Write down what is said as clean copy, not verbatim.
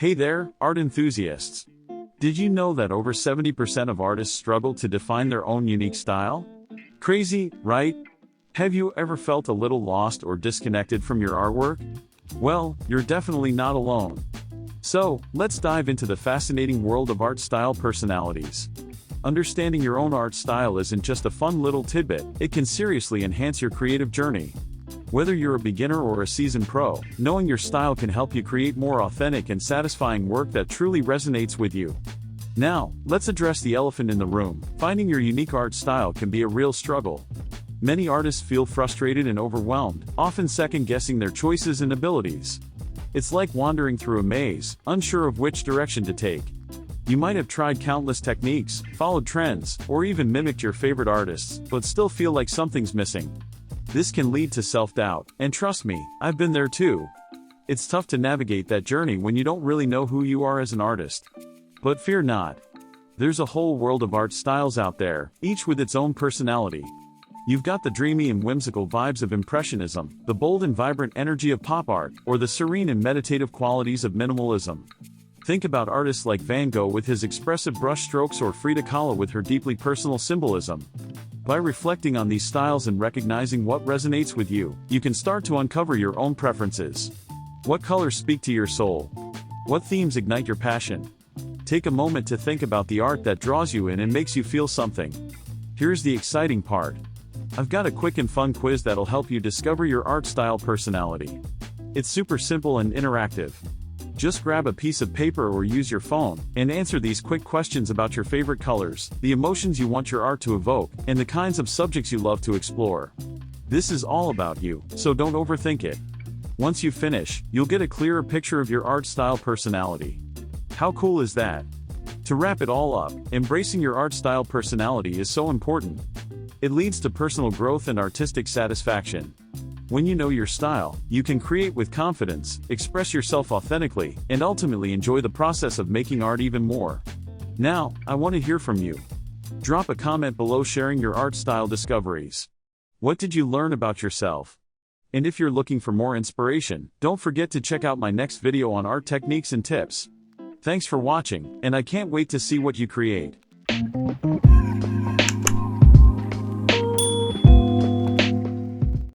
Hey there, art enthusiasts! Did you know that over 70% of artists struggle to define their own unique style? Crazy, right? Have you ever felt a little lost or disconnected from your artwork? Well, you're definitely not alone. So, let's dive into the fascinating world of art style personalities. Understanding your own art style isn't just a fun little tidbit, it can seriously enhance your creative journey. Whether you're a beginner or a seasoned pro, knowing your style can help you create more authentic and satisfying work that truly resonates with you. Now, let's address the elephant in the room. Finding your unique art style can be a real struggle. Many artists feel frustrated and overwhelmed, often second-guessing their choices and abilities. It's like wandering through a maze, unsure of which direction to take. You might have tried countless techniques, followed trends, or even mimicked your favorite artists, but still feel like something's missing. This can lead to self-doubt, and trust me, I've been there too. It's tough to navigate that journey when you don't really know who you are as an artist. But fear not. There's a whole world of art styles out there, each with its own personality. You've got the dreamy and whimsical vibes of impressionism, the bold and vibrant energy of pop art, or the serene and meditative qualities of minimalism. Think about artists like Van Gogh with his expressive brushstrokes or Frida Kahlo with her deeply personal symbolism. By reflecting on these styles and recognizing what resonates with you, you can start to uncover your own preferences. What colors speak to your soul? What themes ignite your passion? Take a moment to think about the art that draws you in and makes you feel something. Here's the exciting part. I've got a quick and fun quiz that'll help you discover your art style personality. It's super simple and interactive. Just grab a piece of paper or use your phone, and answer these quick questions about your favorite colors, the emotions you want your art to evoke, and the kinds of subjects you love to explore. This is all about you, so don't overthink it. Once you finish, you'll get a clearer picture of your art style personality. How cool is that? To wrap it all up, embracing your art style personality is so important. It leads to personal growth and artistic satisfaction. When you know your style, you can create with confidence, express yourself authentically, and ultimately enjoy the process of making art even more. Now, I want to hear from you. Drop a comment below sharing your art style discoveries. What did you learn about yourself? And if you're looking for more inspiration, don't forget to check out my next video on art techniques and tips. Thanks for watching, and I can't wait to see what you create.